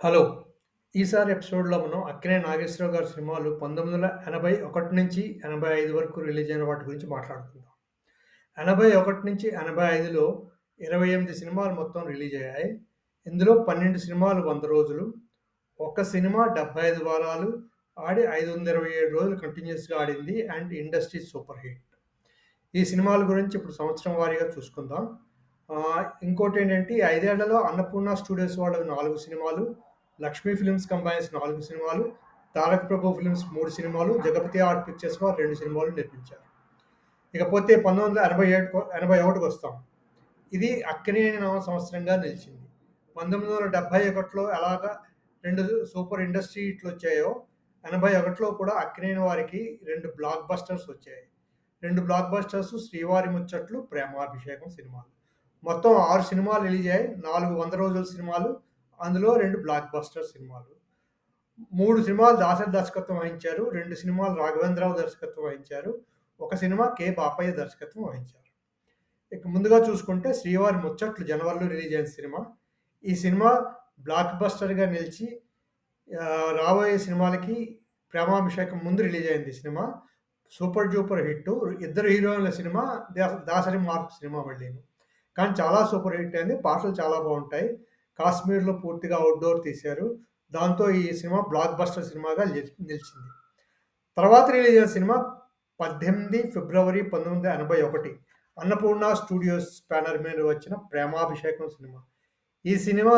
Hello! ఈసారి ఎపిసోడ్‌లో మనం 'అక్కినేని నాగేశ్వరరావు' గారి సినిమాలు 1981 నుంచి 85 వరకు రిలీజ్ అయిన వాటి గురించి మాట్లాడుకుందాం. 81 నుంచి 85లో 28 సినిమాలు మొత్తం రిలీజ్ అయ్యాయి. ఇందులో 12 సినిమాలు 100 రోజులు, ఒక్క సినిమా 75 వారాలు ఆడి 527 రోజులు కంటిన్యూయస్‌గా ఆడింది అండ్ ఇండస్ట్రీ సూపర్ హిట్. ఈ సినిమాల గురించి ఇప్పుడు సంవత్సరం వారీగా చూసుకుందాం. ఇంకోటేంటంటే, ఈ 5 ఏళ్లలో అన్నపూర్ణ స్టూడియోస్ వాళ్ళు 4 సినిమాలు, లక్ష్మీ ఫిల్మ్స్ కంబైన్స్ 4 సినిమాలు, తారక్ ప్రభు ఫిల్మ్స్ 3 సినిమాలు, జగపతి ఆర్ట్ పిక్చర్స్ వారు 2 సినిమాలు నిర్మించారు. ఇకపోతే 1981కొస్తాం. ఇది అక్కినేని నామ సంవత్సరంగా నిలిచింది. 1971లో ఎలాగా 2 సూపర్ ఇండస్ట్రీ హిట్‌లొచ్చాయో, 81లో కూడా అక్కినేని వారికి 2 బ్లాక్ బస్టర్స్ వచ్చాయి. 2 బ్లాక్ బస్టర్స్ 'శ్రీవారి ముచ్చట్లు', 'ప్రేమాభిషేకం' సినిమాలు. మొత్తం 6 సినిమాలు రిలీజ్ అయ్యాయి. 4 వంద రోజుల సినిమాలు. అందులో 2 బ్లాక్ బస్టర్ సినిమాలు. 3 సినిమాలు దాసరి దర్శకత్వం వహించారు. 2 సినిమాలు రాఘవేంద్రరావు దర్శకత్వం వహించారు. ఒక సినిమా కె. బాపయ్య దర్శకత్వం వహించారు. ఇక ముందుగా చూసుకుంటే 'శ్రీవారి ముచ్చట్లు' జనవరిలో రిలీజ్ అయిన సినిమా. ఈ సినిమా బ్లాక్ బస్టర్‌గా నిలిచి రాబోయే సినిమాలకి 'ప్రేమాభిషేకం' ముందు రిలీజ్ అయింది ఈ సినిమా. Super duper hit. ఇద్దరు హీరోయిన్ల సినిమా. దాసరి మార్క్ సినిమా మళ్ళీను. కానీ చాలా సూపర్ హిట్ అయింది. పాటలు చాలా బావుంటాయి. కాశ్మీర్‌లో పూర్తిగా ఔట్‌డోర్ తీశారు. దాంతో ఈ సినిమా బ్లాక్ బస్టర్ సినిమాగా నిలిచింది. తర్వాత రిలీజ్ అయిన cinema 18 February 1981 Annapurna studios banner మీద వచ్చిన 'ప్రేమాభిషేకం' సినిమా. ఈ సినిమా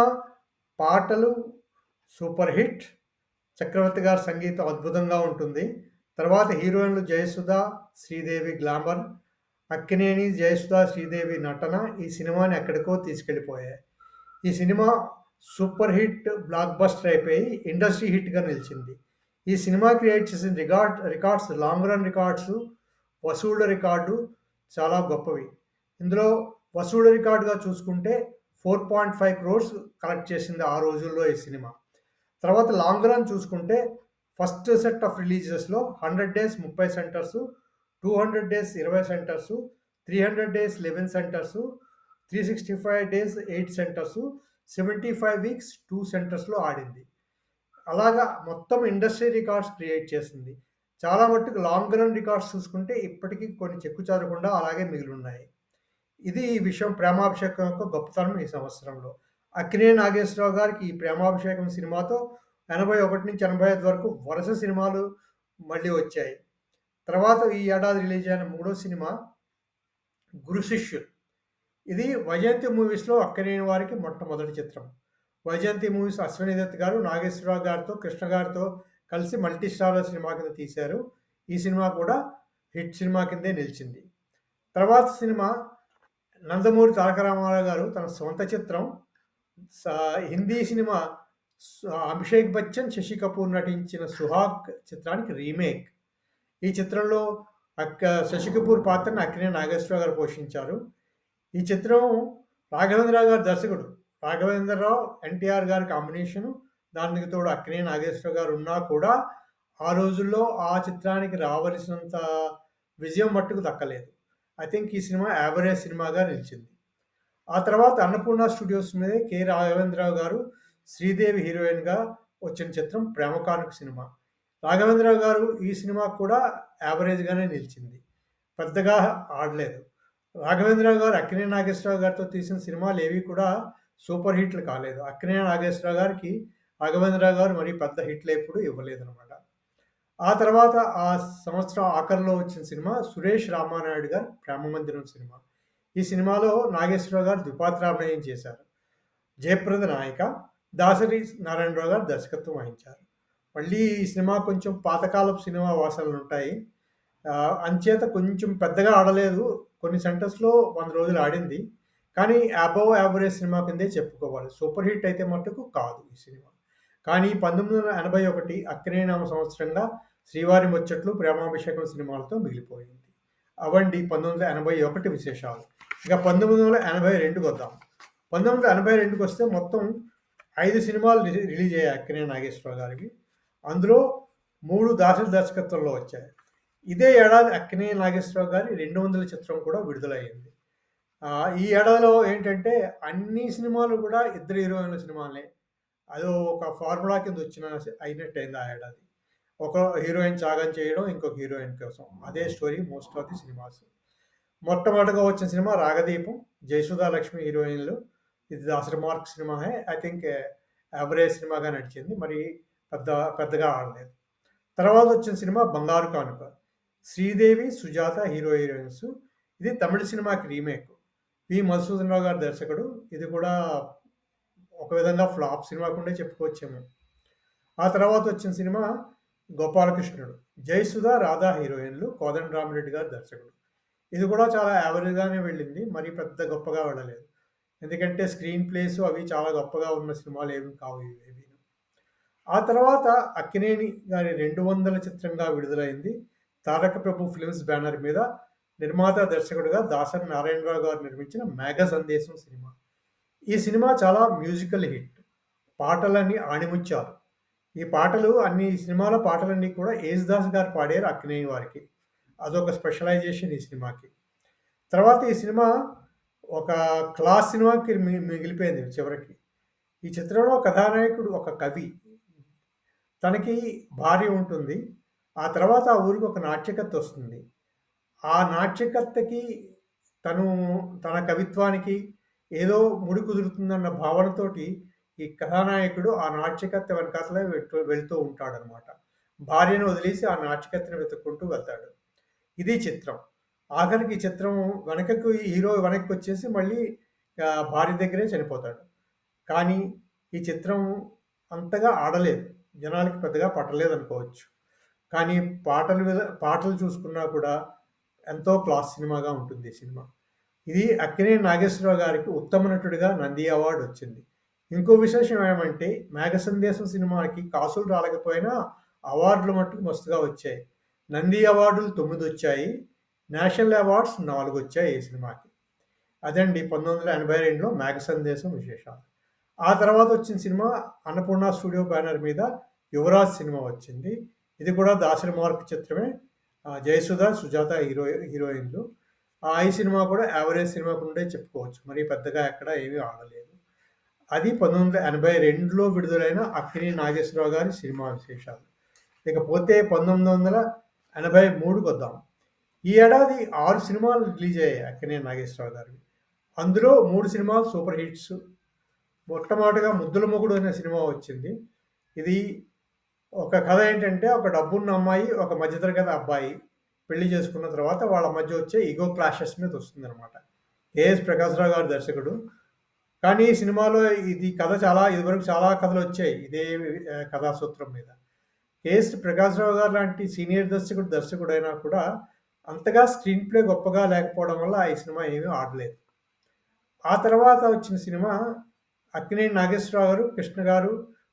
పాటలు సూపర్ హిట్. చక్రవర్తి గారి సంగీతం అద్భుతంగా ఉంటుంది. తర్వాత హీరోయిన్లు జయసుధ, శ్రీదేవి గ్లామర్, అక్కినేని, జయసుధ, శ్రీదేవి నటన ఈ సినిమాని ఎక్కడికో తీసుకెళ్ళిపోయాయి. ఈ cinema super hit, blockbuster అయిపోయి ఇండస్ట్రీ హిట్‌గా నిలిచింది. ఈ సినిమా క్రియేట్ చేసిన రికార్డ్స్ లాంగ్ రన్ రికార్డ్స్, వసూళ్ల రికార్డు చాలా గొప్పవి. ఇందులో వసూళ్ల రికార్డుగా చూసుకుంటే 4.5 క్రోర్స్ కలెక్ట్ చేసింది ఆ రోజుల్లో ఈ సినిమా. తర్వాత లాంగ్ రన్ చూసుకుంటే ఫస్ట్ సెట్ ఆఫ్ రిలీజెస్‌లో 100 days 30 centres, 200 days 20 centres, 300 days 11 centres, 365 days 8 centres, 75 weeks 2 సెంటర్స్‌లో ఆడింది. అలాగా మొత్తం ఇండస్ట్రీ రికార్డ్స్ క్రియేట్ చేసింది. చాలా మట్టుకు లాంగ్ రన్ రికార్డ్స్ చూసుకుంటే ఇప్పటికి కొన్ని చెక్కు చెదరకుండా అలాగే మిగిలున్నాయి. ఇది ఈ విషయం 'ప్రేమాభిషేకం' యొక్క గొప్పతనం ఈ సంవత్సరంలో. అక్కినేని నాగేశ్వరరావు గారికి ఈ 'ప్రేమాభిషేకం' సినిమాతో 81-85 వరకు వరుస సినిమాలు మళ్ళీ వచ్చాయి. తర్వాత ఈ ఏడాది రిలీజ్ అయిన మూడో సినిమా 'గురు శిష్యులు'. ఇది వైజయంతి మూవీస్‌లో అక్కినేని వారికి మొట్టమొదటి చిత్రం. వైజయంతి మూవీస్ అశ్వనీ దత్ గారు నాగేశ్వరరావు గారితో, కృష్ణ గారితో కలిసి మల్టీ స్టారర్ సినిమా కింద తీశారు. ఈ సినిమా కూడా హిట్ సినిమా కిందే నిలిచింది. తర్వాత సినిమా నందమూరి తారక రామారావు గారు తన సొంత చిత్రం స హిందీ సినిమా అభిషేక్ బచ్చన్, శశి కపూర్ నటించిన 'సుహాగ్' చిత్రానికి రీమేక్. ఈ చిత్రంలో శశి కపూర్ పాత్రను అక్కినేని నాగేశ్వరరావు గారు పోషించారు. ఈ చిత్రం రాఘవేంద్రరావు గారు దర్శకుడు. రాఘవేంద్రరావు, ఎన్టీఆర్ గారి కాంబినేషను. దానికి తోడు అక్కినేని నాగేశ్వరరావు గారు ఉన్నా కూడా ఆ రోజుల్లో ఆ చిత్రానికి రావలసినంత విజయం మట్టుకు దక్కలేదు. ఐ థింక్ ఈ సినిమా యావరేజ్ సినిమాగా నిలిచింది. ఆ తర్వాత అన్నపూర్ణ స్టూడియోస్ మీదే కె. రాఘవేంద్రరావు గారు, శ్రీదేవి హీరోయిన్‌గా వచ్చిన చిత్రం 'ప్రేమ కానుక' సినిమా. రాఘవేంద్రరావు గారు ఈ సినిమా కూడా యావరేజ్‌గానే నిలిచింది. పెద్దగా ఆడలేదు. రాఘవేంద్రరావు గారు అక్కినేని నాగేశ్వరరావు గారితో తీసిన సినిమాలేవి కూడా సూపర్ హిట్లు కాలేదు. అక్కినేని నాగేశ్వరరావు గారికి రాఘవేంద్రరావు గారు మరి పెద్ద హిట్‌లెప్పుడు ఇవ్వలేదనమాట. ఆ తర్వాత ఆ సంవత్సరం ఆఖరిలో వచ్చిన సినిమా సురేష్ రామానాయుడు గారి 'ప్రేమమందిరం' సినిమా. ఈ సినిమాలో నాగేశ్వరరావు గారు ద్విపాత్రాభినయం చేశారు. జయప్రద నాయిక, దాసరి నారాయణరావు గారు దర్శకత్వం వహించారు. మళ్ళీ ఈ సినిమా కొంచెం పాతకాలపు సినిమా వాసనలుంటాయి. అంచేత కొంచెం పెద్దగా ఆడలేదు. కొన్ని సెంటర్స్‌లో 100 రోజులు ఆడింది. కానీ అబోవ్ యావరేజ్ సినిమా కిందే చెప్పుకోవాలి. సూపర్ హిట్ అయితే మట్టుకు కాదు ఈ సినిమా. కానీ 1981 అక్కినేని నామ సంవత్సరంగా 'శ్రీవారి ముచ్చట్లు', 'ప్రేమాభిషేకం' సినిమాలతో మిగిలిపోయింది. అవండి 1981 విశేషాలు. ఇక 1982కొద్దాం. 1982కొస్తే మొత్తం 5 సినిమాలు రిలీజ్ అయ్యాయి అక్కినేని నాగేశ్వరరావు గారివి. అందులో 3 దాసరి దర్శకత్వంలో వచ్చాయి. ఇదే ఏడాది అక్కినేని నాగేశ్వరరావు గారి 200వ చిత్రం కూడా విడుదలయ్యింది. ఈ ఏడాదిలో ఏంటంటే అన్ని సినిమాలు కూడా ఇద్దరు హీరోయిన్ల సినిమాలే. అదో ఒక ఫార్ములా కింద అయినట్టయింది ఆ ఏడాది. ఒక హీరోయిన్ త్యాగం చేయడం ఇంకొక హీరోయిన్ కోసం. అదే story most of the cinemas. మొట్టమొదటగా వచ్చిన సినిమా 'రాగదీపం'. జయసుధా లక్ష్మి హీరోయిన్‌లు. ఇది దాసరి మార్క్ సినిమాయే. ఐ థింక్ యావరేజ్ సినిమాగా నడిచింది. మరి పెద్ద పెద్దగా ఆడలేదు. తర్వాత వచ్చిన సినిమా 'బంగారు కానుక'. శ్రీదేవి, సుజాత హీరోయిన్స్. ఇది తమిళ సినిమాకి రీమేక్. మధుసూదన్ రావు గారు దర్శకుడు. ఇది కూడా ఒక విధంగా ఫ్లాప్ సినిమా కిందే చెప్పుకోవచ్చేమో. ఆ తర్వాత వచ్చిన సినిమా 'గోపాలకృష్ణుడు'. జయసుధ, రాధా హీరోయిన్‌లు. కోదండరామిరెడ్డి గారు దర్శకుడు. ఇది కూడా చాలా యావరేజ్‌గానే వెళ్ళింది. మరీ పెద్ద గొప్పగా వెళ్ళలేదు. ఎందుకంటే స్క్రీన్ ప్లేస్ అవి చాలా గొప్పగా ఉన్న సినిమాలేవి కావు ఇవేవీను. ఆ తర్వాత అక్కినేని గారి 200 చిత్రంగా విడుదలైంది. తారక ప్రభు ఫిల్మ్స్ బ్యానర్ మీద నిర్మాత, దర్శకుడిగా దాసరి నారాయణరావు గారు నిర్మించిన 'మేఘ సందేశం' సినిమా. ఈ సినిమా చాలా మ్యూజికల్ హిట్. పాటలన్నీ ఆణిముత్యాలు. ఈ సినిమాలో పాటలన్నీ కూడా యేసుదాస్ గారు పాడారు అక్కినేని వారికి. అదొక స్పెషలైజేషన్ ఈ సినిమాకి. తర్వాత ఈ సినిమా ఒక క్లాస్ సినిమాకి మిగిలిపోయింది చివరికి. ఈ చిత్రంలో కథానాయకుడు ఒక కవి. తనకి భార్య ఉంటుంది. ఆ తర్వాత ఆ ఊరికి ఒక నాట్యకత్తి వస్తుంది. ఆ నాట్యకర్తకి తను తన కవిత్వానికి ఏదో ముడి కుదురుతుందన్న భావనతోటి ఈ కథానాయకుడు ఆ నాట్యకర్త వెనకాతలే వెళ్తూ ఉంటాడనమాట. భార్యను వదిలేసి ఆ నాట్యకర్తని వెతుక్కుంటూ వెళ్తాడు. ఇది చిత్రం. ఆఖరికి ఈ చిత్రం హీరో వెనక్కొచ్చేసి మళ్ళీ భార్య దగ్గరే చనిపోతాడు. కానీ ఈ చిత్రం అంతగా ఆడలేదు. జనాలకి పెద్దగా పట్టలేదనుకోవచ్చు. కానీ పాటలు చూసుకున్నా కూడా ఎంతో క్లాస్ సినిమాగా ఉంటుంది ఈ సినిమా. ఇది అక్కినేని నాగేశ్వరరావు గారికి ఉత్తమ నటుడిగా నంది అవార్డ్ వచ్చింది. ఇంకో విశేషం ఏమంటే 'మేఘ సందేశం' సినిమాకి కాసులు రాలేకపోయినా అవార్డులు మట్టుకు మస్తుగా వచ్చాయి. నంది అవార్డులు 9 వచ్చాయి. నేషనల్ అవార్డ్స్ 4 వచ్చాయి ఈ సినిమాకి. అదండి 1982లో 'మేఘ సందేశం' విశేషాలు. ఆ తర్వాత వచ్చిన సినిమా అన్నపూర్ణ స్టూడియో బ్యానర్ మీద 'యువరాజ్' సినిమా వచ్చింది. ఇది కూడా దాసరి మార్క్ చిత్రమే. జయసుధ, సుజాత హీరోయిన్‌లు. ఈ సినిమా కూడా యావరేజ్ సినిమా కిందే చెప్పుకోవచ్చు. మరి పెద్దగా ఎక్కడ ఏమీ ఆడలేదు. అది 1982లో విడుదలైన అక్కినేని నాగేశ్వరరావు గారి సినిమా విశేషాలు. ఇకపోతే 1983కొద్దాం. ఈ ఏడాది 6 సినిమాలు రిలీజ్ అయ్యాయి అక్కినేని నాగేశ్వరరావు గారివి. అందులో 3 సినిమాలు సూపర్ హిట్స్. మొట్టమొదటిగా 'ముద్దుల మొగుడు' అనే సినిమా వచ్చింది. ఇది ఒక కథ ఏంటంటే ఒక డబ్బున్న అమ్మాయి, ఒక మధ్యతరగతి అబ్బాయి పెళ్లి చేసుకున్న తర్వాత వాళ్ళ మధ్య వచ్చే ఇగో క్లాషెస్ మీద వస్తుందనమాట. ఏఎస్ ప్రకాశ్‌రావు గారు దర్శకుడు. కానీ ఈ సినిమాలో ఇదివరకు చాలా కథలొచ్చాయి ఇదే కథా సూత్రం మీద. కేఎస్ ప్రకాశ్‌రావు గారు లాంటి సీనియర్ దర్శకుడైనా కూడా అంతగా స్క్రీన్ ప్లే గొప్పగా లేకపోవడం వల్ల ఈ సినిమా ఏమీ ఆడలేదు. ఆ తర్వాత వచ్చిన సినిమా అక్కినేని నాగేశ్వరరావు గారు, కృష్ణ గారు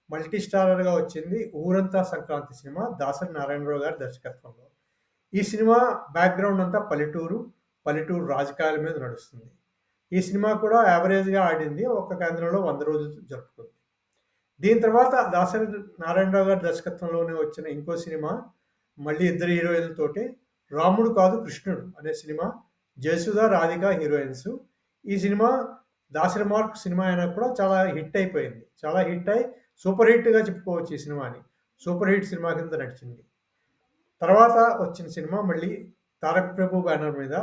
మల్టీ స్టారర్‌గా వచ్చింది 'ఊరంతా సంక్రాంతి' సినిమా దాసరి నారాయణరావు గారి దర్శకత్వంలో. ఈ సినిమా బ్యాక్‌గ్రౌండ్ అంతా పల్లెటూరు రాజకీయాల మీద నడుస్తుంది. ఈ సినిమా కూడా యావరేజ్‌గా ఆడింది. ఒక్క కేంద్రంలో 100 రోజులు జరుపుకుంది. దీని తర్వాత దాసరి నారాయణరావు గారి దర్శకత్వంలోనే వచ్చిన ఇంకో సినిమా మళ్ళీ ఇద్దరు హీరోయిన్‌లతోటి 'రాముడు కాదు కృష్ణుడు' అనే సినిమా. జయసుధ, రాధిక హీరోయిన్స్. ఈ సినిమా దాసరి మార్క్ సినిమా అయినా కూడా చాలా హిట్ అయిపోయింది. చాలా హిట్ అయ్యి సూపర్ హిట్‌గా చెప్పుకోవచ్చు ఈ సినిమాని. సూపర్ హిట్ సినిమా కింద నడిచింది. తర్వాత వచ్చిన సినిమా మళ్ళీ తారక ప్రభు బ్యానర్ మీద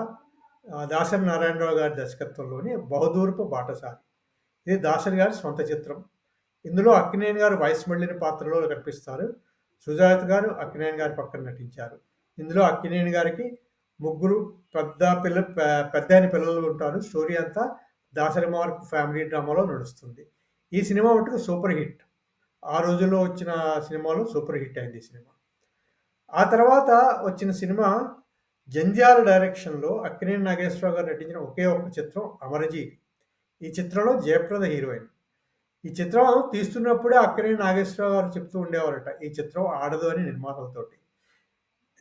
దాసరి నారాయణరావు గారి దర్శకత్వంలోని 'బహదూర్‌పు బాటసారి'. ఇది దాసరి గారి సొంత చిత్రం. ఇందులో అక్కినేని గారు వయసు మళ్ళిన పాత్రలో కనిపిస్తారు. సుజాత గారు అక్కినేని గారి పక్కన నటించారు. ఇందులో అక్కినేని గారికి ముగ్గురు పెద్దాయన పిల్లలు ఉంటారు. స్టోరీ అంతా దాసరి మార్క్ ఫ్యామిలీ డ్రామాలో నడుస్తుంది. ఈ సినిమా మటుకు సూపర్ హిట్. ఆ రోజుల్లో వచ్చిన సినిమాలో సూపర్ హిట్ అయింది ఈ సినిమా. ఆ తర్వాత వచ్చిన సినిమా జంధ్యాల డైరెక్షన్‌లో అక్కినేని నాగేశ్వరరావు గారు నటించిన ఒకే ఒక్క చిత్రం 'అమరజీవి'. ఈ చిత్రంలో జయప్రద హీరోయిన్. ఈ చిత్రం తీస్తున్నప్పుడే అక్కినేని నాగేశ్వరరావు గారు చెప్తూ ఉండేవారట, ఈ చిత్రం ఆడదు అని నిర్మాతలతోటి.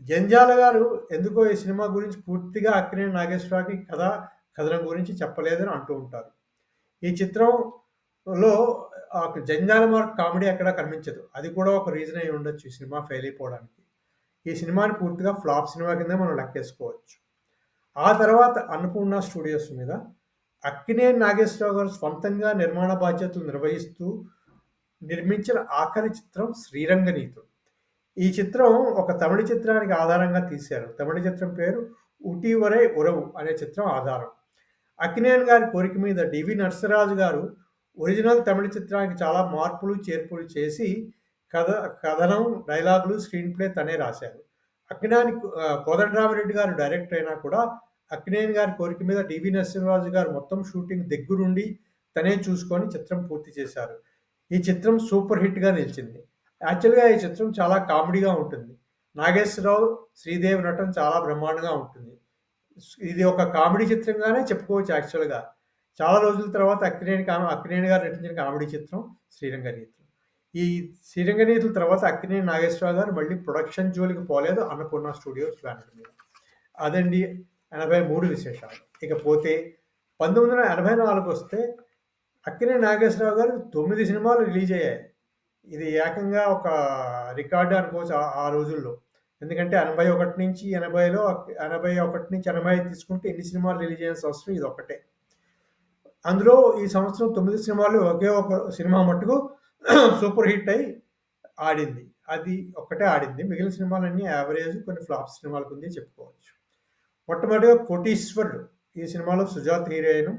జంధ్యాల గారు ఎందుకో ఈ సినిమా గురించి పూర్తిగా అక్కినేని నాగేశ్వరరావుకి కథనం గురించి చెప్పలేదని అంటూ ఉంటారు. ఈ చిత్రంలో జంధ్యాల మార్క్ కామెడీ ఎక్కడా కనిపించదు. అది కూడా ఒక రీజన్ అయి ఉండొచ్చు ఈ సినిమా ఫెయిల్ అయిపోవడానికి. ఈ సినిమాని పూర్తిగా ఫ్లాప్ సినిమా కిందే మనం లెక్కేసుకోవచ్చు. ఆ తర్వాత అన్నపూర్ణ స్టూడియోస్ మీద అక్కినేని నాగేశ్వరరావు గారు స్వంతంగా నిర్మాణ బాధ్యతలు నిర్వహిస్తూ నిర్మించిన ఆఖరి చిత్రం 'శ్రీరంగనీతుడు'. ఈ చిత్రం ఒక తమిళ చిత్రానికి ఆధారంగా తీశారు. తమిళ చిత్రం పేరు 'ఊటీ వరై ఉరవు' అనే చిత్రం ఆధారం. అక్కినేని గారి కోరిక మీద 'డివి నరసరాజు' గారు ఒరిజినల్ తమిళ చిత్రానికి చాలా మార్పులు, చేర్పులు చేసి కథ కథనం, డైలాగులు, స్క్రీన్ ప్లే తనే రాశారు. అక్కినేని కోదండరామిరెడ్డి గారు డైరెక్టర్ అయినా కూడా అక్కినేని గారి కోరిక మీద 'డివి నరసింహరాజు' గారు మొత్తం షూటింగ్ దగ్గరుండి తనే చూసుకొని చిత్రం పూర్తి చేశారు. ఈ చిత్రం సూపర్ హిట్‌గా నిలిచింది. యాక్చువల్‌గా ఈ చిత్రం చాలా కామెడీగా ఉంటుంది. నాగేశ్వరరావు, శ్రీదేవి నటన చాలా బ్రహ్మాండంగా ఉంటుంది. ఇది ఒక కామెడీ చిత్రంగానే చెప్పుకోవచ్చు యాక్చువల్‌గా. చాలా రోజుల తర్వాత అక్కినేని గారు నటించిన కామెడీ చిత్రం 'శ్రీరంగనీతులు'. ఈ 'శ్రీరంగనీతులు' తర్వాత అక్కినేని నాగేశ్వరరావు గారు మళ్ళీ ప్రొడక్షన్ జోలికి పోలేదు అన్నపూర్ణ స్టూడియోస్ బ్యానర్ మీద. అదండి 83 విశేషాలు. ఇకపోతే 1984 వస్తే అక్కినేని నాగేశ్వరరావు గారు 9 సినిమాలు రిలీజ్ అయ్యాయి. ఇది ఏకంగా ఒక రికార్డ్ అనుకోవచ్చు ఆ రోజుల్లో. ఎందుకంటే 81 నుంచి 80లో 81 నుంచి 85 తీసుకుంటే ఎన్ని సినిమాలు రిలీజ్ అయిన సంవత్సరం ఇదొక్కటే. అందులో ఈ సంవత్సరం 9 సినిమాలు ఒకే ఒక సినిమా మట్టుకు సూపర్ హిట్ అయ్యి ఆడింది. అది ఒక్కటే ఆడింది. మిగిలిన సినిమాలన్నీ యావరేజ్, కొన్ని ఫ్లాప్ సినిమాల కిందే చెప్పుకోవచ్చు. మొట్టమొదటిగా 'కోటీశ్వరుడు' ఈ సినిమాలో సుజాత హీరోయిన్.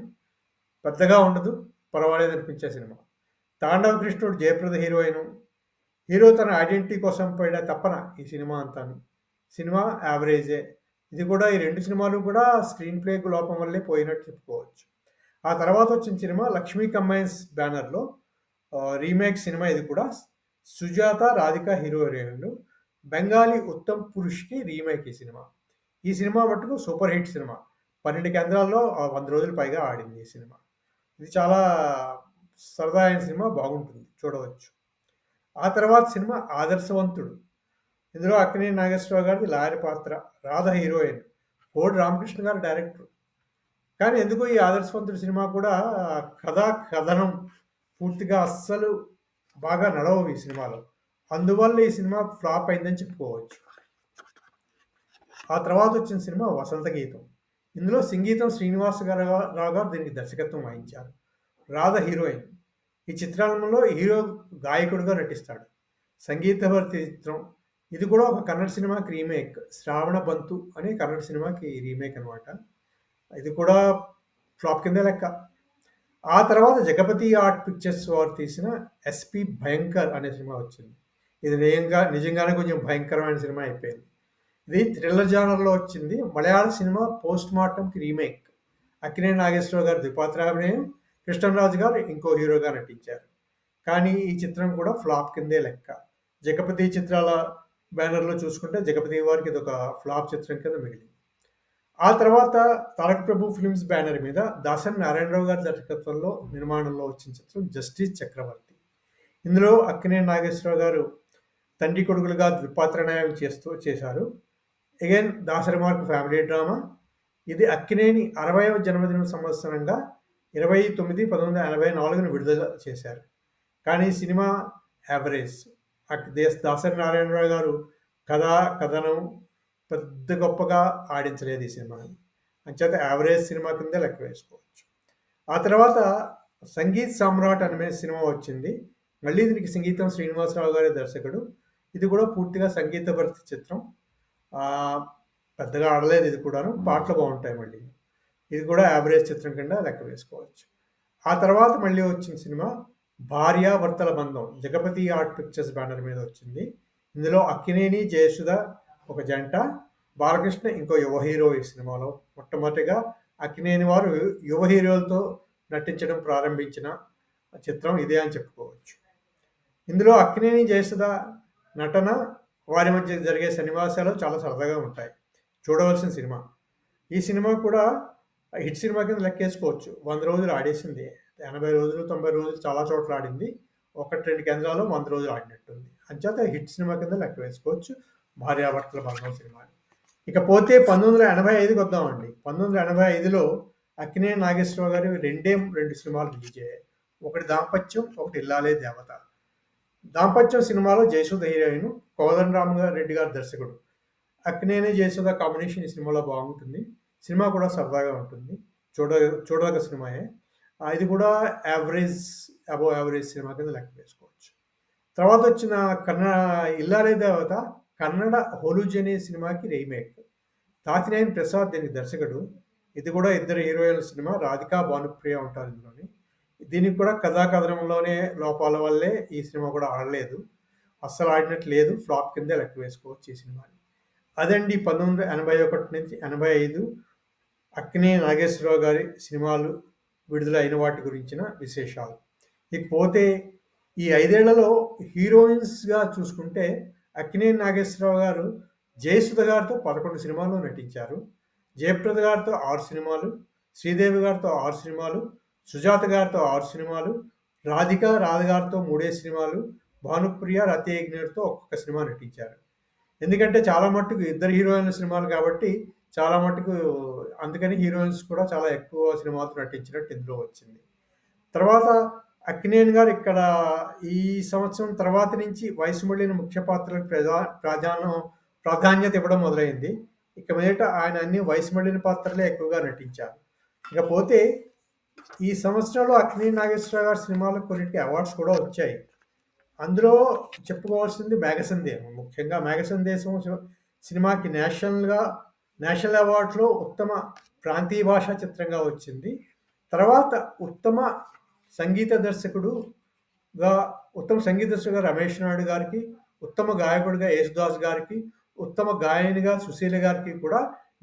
పెద్దగా ఉండదు, పర్వాలేదనిపించే సినిమా. 'తాండవ కృష్ణుడు' జయప్రద హీరోయిన్. హీరో తన ఐడెంటిటీ కోసం పడే తపన ఈ సినిమా అంతాను. సినిమా యావరేజే. ఇది కూడా ఈ 2 సినిమాలు కూడా స్క్రీన్ ప్లే లోపం వల్లే పోయినట్టు చెప్పుకోవచ్చు. ఆ తర్వాత వచ్చిన సినిమా 'లక్ష్మీ కంబైన్స్' బ్యానర్‌లో రీమేక్ సినిమా ఇది కూడా. సుజాత, రాధిక హీరోయిన్లు. బెంగాలీ 'ఉత్తమ్ పురుష్‌కి రీమేక్ ఈ సినిమా. ఈ సినిమా మట్టుకు సూపర్ హిట్ సినిమా. 12 కేంద్రాల్లో 100 రోజులు పైగా ఆడింది ఈ సినిమా. ఇది చాలా సరదా అయిన సినిమా, బాగుంటుంది, చూడవచ్చు. ఆ తర్వాత సినిమా 'ఆదర్శవంతుడు'. ఇందులో అక్కినేని నాగేశ్వరరావు గారిది లాయర్ పాత్ర. రాధ హీరోయిన్. కోడి రామకృష్ణ గారు డైరెక్టర్. కానీ ఎందుకో ఈ 'ఆదర్శవంతుడు' సినిమా కూడా కథనం పూర్తిగా అస్సలు బాగా నడవవు ఈ సినిమాలో. అందువల్ల ఈ సినిమా ఫ్లాప్ అయిందని చెప్పుకోవచ్చు. ఆ తర్వాత వచ్చిన సినిమా 'వసంత గీతం'. ఇందులో సంగీతం శ్రీనివాస రావు గారు దీనికి దర్శకత్వం వహించారు. రాధ హీరోయిన్. ఈ చిత్రంలో హీరో గాయకుడిగా నటిస్తాడు. సంగీతభరిత చిత్రం. ఇది కూడా ఒక కన్నడ సినిమాకి రీమేక్. 'శ్రావణ బంతు' అనే కన్నడ సినిమాకి రీమేక్ అనమాట. ఇది కూడా ఫ్లాప్ కిందే లెక్క. ఆ తర్వాత జగపతి ఆర్ట్ పిక్చర్స్ వారు తీసిన 'ఎస్పీ భయంకర్' అనే సినిమా వచ్చింది. ఇది నిజంగానే కొంచెం భయంకరమైన సినిమా అయిపోయింది. ఇది థ్రిల్లర్ జానర్‌లో వచ్చింది. మలయాళ సినిమా 'పోస్ట్ మార్టం'కి రీమేక్. అక్కినేని నాగేశ్వరరావు గారు ద్విపాత్రాభినయం, కృష్ణంరాజు గారు ఇంకో హీరోగా నటించారు. కానీ ఈ చిత్రం కూడా ఫ్లాప్ కిందే లెక్క. జగపతి చిత్రాల బ్యానర్‌లో చూసుకుంటే జగపతి వారికి ఇదొక ఫ్లాప్ చిత్రం కింద మిగిలింది. ఆ తర్వాత తారక ప్రభు ఫిల్మ్స్ బ్యానర్ మీద దాసరి నారాయణరావు గారి దర్శకత్వంలో, నిర్మాణంలో వచ్చిన చిత్రం 'జస్టిస్ చక్రవర్తి'. ఇందులో అక్కినేని నాగేశ్వరరావు గారు తండ్రి కొడుకులుగా ద్విపాత్రాభినయం చేశారు. Again Dasari mark family drama. ఇది అక్కినేని 60వ జన్మదిన సంవత్సరంగా 29/1984 విడుదల చేశారు. కానీ సినిమా యావరేజ్. దాసరి నారాయణరావు గారు కథనం పెద్ద గొప్పగా ఆడించలేదు ఈ సినిమాని. అంచేత యావరేజ్ సినిమా కిందే లెక్క వేసుకోవచ్చు. ఆ తర్వాత 'సంగీత్ సామ్రాట్' అనే సినిమా వచ్చింది. మళ్ళీ దీనికి సంగీతం శ్రీనివాసరావు గారి దర్శకుడు. ఇది కూడా పూర్తిగా సంగీతభరిత చిత్రం. పెద్దగా ఆడలేదు ఇది కూడాను. పాటలు బాగుంటాయి మళ్ళీ. ఇది కూడా యావరేజ్ చిత్రం కింద లెక్క వేసుకోవచ్చు. ఆ తర్వాత మళ్ళీ వచ్చిన సినిమా 'భార్యాభర్తల బంధం' జగపతి ఆర్ట్ పిక్చర్స్ బ్యానర్ మీద వచ్చింది. ఇందులో అక్కినేని, జయసుధ ఒక జంట, బాలకృష్ణ ఇంకో యువ హీరో ఈ సినిమాలో. మొట్టమొదటిగా అక్కినేని వారు యువ హీరోలతో నటించడం ప్రారంభించిన చిత్రం ఇదే అని చెప్పుకోవచ్చు. ఇందులో అక్కినేని, జయసుధ నటన, వారి మధ్య జరిగే సన్నివేశాలు చాలా సరదాగా ఉంటాయి. చూడవలసిన సినిమా. ఈ సినిమా కూడా హిట్ సినిమా కింద లెక్కేసుకోవచ్చు. 100 రోజులు ఆడేసింది. 80 రోజులు, 90 రోజులు చాలా చోట్ల ఆడింది. 1, 2 కేంద్రాల్లో 100 రోజులు ఆడినట్టుంది. అంచేత హిట్ సినిమా కింద లెక్క వేసుకోవచ్చు 'భార్యాభర్తల బంధం' సినిమాని. ఇకపోతే 1985కి వద్దామండి. 1985లో అక్కినేని నాగేశ్వరరావు గారి 2 సినిమాలు రిలీజ్ అయ్యాయి. ఒకటి 'దాంపత్యం', ఒకటి 'ఇల్లాలే దేవత'. 'దాంపత్యం' సినిమాలో జయసుధ హీరోయిన్, కోదండరామిరెడ్డి గారు దర్శకుడు. అక్కినేని, జయసుధ కాంబినేషన్ ఈ సినిమాలో బాగుంటుంది. సినిమా కూడా సరదాగా ఉంటుంది. చూడదగ్గ సినిమాయే. ఇది కూడా యావరేజ్, అబోవ్ యావరేజ్ సినిమా కింద లెక్క వేసుకోవచ్చు. తర్వాతొచ్చిన కన్నడ 'ఇల్లాలే దేవత' కన్నడ 'హోలుజ్' అనే సినిమాకి రీమేక్. 'తాతినేని ప్రసాద్' దీనికి దర్శకుడు. ఇది కూడా ఇద్దరు హీరోయిన్ల సినిమా. 'రాధిక', 'భానుప్రియ' ఉంటారు ఇందులోని. దీనికి కూడా కథా కథనంలోనే లోపాల వల్లే ఈ సినిమా కూడా ఆడలేదు. అస్సలు ఆడినట్టు లేదు. ఫ్లాప్ కిందే లెక్క వేసుకోవచ్చు ఈ సినిమాని. అదండి 1981 నుంచి 85 అక్కినేని నాగేశ్వరరావు గారి సినిమాలు విడుదలైన వాటి గురించిన విశేషాలు. ఇకపోతే ఈ 5 ఏళ్లలో హీరోయిన్స్‌గా చూసుకుంటే అక్కినేని నాగేశ్వరరావు గారు జయసుధ గారితో 11 సినిమాల్లో నటించారు. జయప్రద గారితో 6 సినిమాలు, శ్రీదేవి గారితో 6 సినిమాలు, సుజాత గారితో 6 సినిమాలు, రాధ గారితో 3 సినిమాలు, భానుప్రియ, రతి యజ్ఞతో ఒక్కొక్క సినిమా నటించారు. ఎందుకంటే చాలా మట్టుకు ఇద్దరు హీరోయిన్ల సినిమాలు కాబట్టి చాలా మట్టుకు అందుకని హీరోయిన్స్ కూడా చాలా ఎక్కువ సినిమాలతో నటించినట్టు ఇందులో వచ్చింది. తర్వాత అక్కినేని గారు ఇక్కడ ఈ సంవత్సరం తర్వాత నుంచి వయసు మళ్ళిన ముఖ్య పాత్రలకు ప్రాధాన్యత ఇవ్వడం మొదలైంది. ఇక మీదట ఆయన అన్ని వయసు మళ్ళిన పాత్రలే ఎక్కువగా నటించారు. ఇకపోతే ఈ సంవత్సరంలో అక్కినేని నాగేశ్వరరావు గారి సినిమాలకు కొన్నిటికి అవార్డ్స్ కూడా వచ్చాయి. అందులో చెప్పుకోవాల్సింది 'మేఘ సందేశం'. ముఖ్యంగా 'మేఘ సందేశం' సినిమాకి నేషనల్ అవార్డ్స్‌లో ఉత్తమ ప్రాంతీయ భాషా చిత్రంగా వచ్చింది. తర్వాత ఉత్తమ సంగీత దర్శకుడుగా రమేష్ నాయుడు గారికి, ఉత్తమ గాయకుడిగా యేసుదాస్ గారికి, ఉత్తమ గాయనిగా సుశీల గారికి కూడా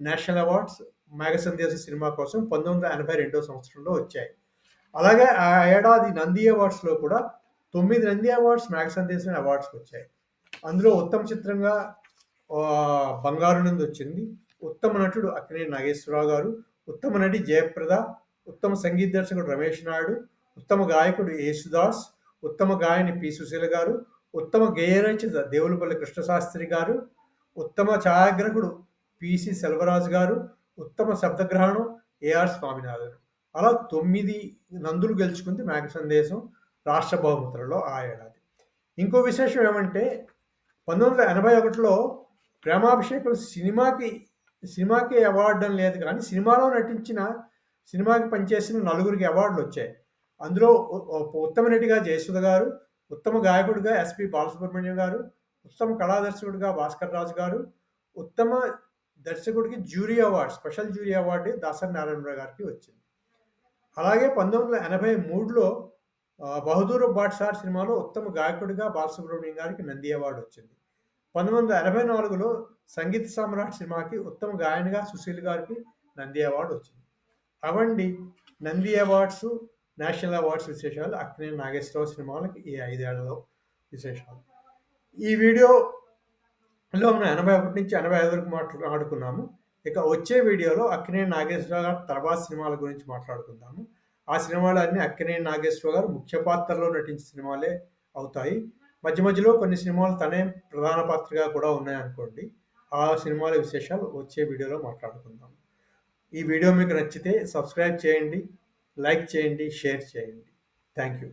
నేషనల్ అవార్డ్స్ 'మేఘ సందేశం' సినిమా కోసం 1982 సంవత్సరంలో వచ్చాయి. అలాగే ఆ ఏడాది నంది అవార్డ్స్‌లో కూడా 9 నంది అవార్డ్స్ 'మేఘ సందేశం' అవార్డ్స్‌కొచ్చాయి. అందులో ఉత్తమ చిత్రంగా 'బంగారు నంది' వచ్చింది. ఉత్తమ నటుడు అక్కినేని నాగేశ్వరరావు గారు, ఉత్తమ నటి జయప్రద, ఉత్తమ సంగీత దర్శకుడు రమేష్ నాయుడు, ఉత్తమ గాయకుడు యేసుదాస్, ఉత్తమ గాయని పి. సుశీల గారు, ఉత్తమ గేయ రచయిత దేవులపల్లి కృష్ణశాస్త్రి గారు, ఉత్తమ ఛాయాగ్రాహకుడు పిసి సెల్వరాజు గారు, ఉత్తమ శబ్దగ్రహణం ఏఆర్ స్వామినాథన్. అలా 9 నందులు గెలుచుకుంది 'మేఘ సందేశం' రాష్ట్ర బహుమతులలో ఆ ఏడాది. ఇంకో విశేషం ఏమంటే 1981లో 'ప్రేమాభిషేకం' సినిమాకి అవార్డు అని లేదు కానీ సినిమాలో నటించిన సినిమాకి పనిచేసిన నలుగురికి అవార్డులొచ్చాయి. అందులో ఉత్తమ నటిగా జయసుధ గారు, ఉత్తమ గాయకుడిగా ఎస్‌పి బాలసుబ్రహ్మణ్యం గారు, ఉత్తమ కళా దర్శకుడిగా భాస్కర్ రాజు గారు, ఉత్తమ దర్శకుడికి special jury award Dasari Narayana Rao గారికి వచ్చింది. అలాగే 1983లో 'బహదూర్ బాద్‌షా' సినిమాలో ఉత్తమ గాయకుడిగా బాలసుబ్రహ్మణ్యం గారికి నంది అవార్డు వచ్చింది. 1984లో 'సంగీత సామ్రాట్' సినిమాకి ఉత్తమ గాయనిగా సుశీల్ గారికి నంది అవార్డు వచ్చింది. అవండి నంది అవార్డ్స్, నేషనల్ అవార్డ్స్ విశేషాలు అక్కినేని నాగేశ్వరరావు సినిమాలకి ఈ 5 ఏళ్లలో విశేషాలు. ఈ వీడియోలో మనం 81 నుంచి 85 వరకు మాట్లాడుకున్నాము. ఇక వచ్చే వీడియోలో అక్కినేని నాగేశ్వరరావు గారి తర్వాత సినిమాల గురించి మాట్లాడుకుందాము. ఆ సినిమాలన్నీ అక్కినేని నాగేశ్వరరావు గారు ముఖ్య పాత్రలో నటించిన సినిమాలే అవుతాయి. మధ్య మధ్యలో కొన్ని సినిమాలు తనే ప్రధాన పాత్రగా కూడా ఉన్నాయనుకోండి. ఆ సినిమాల విశేషాలు వచ్చే వీడియోలో మాట్లాడుకుందాం. ఈ వీడియో మీకు నచ్చితే సబ్స్క్రైబ్ చేయండి, లైక్ చేయండి, షేర్ చేయండి. Thank you.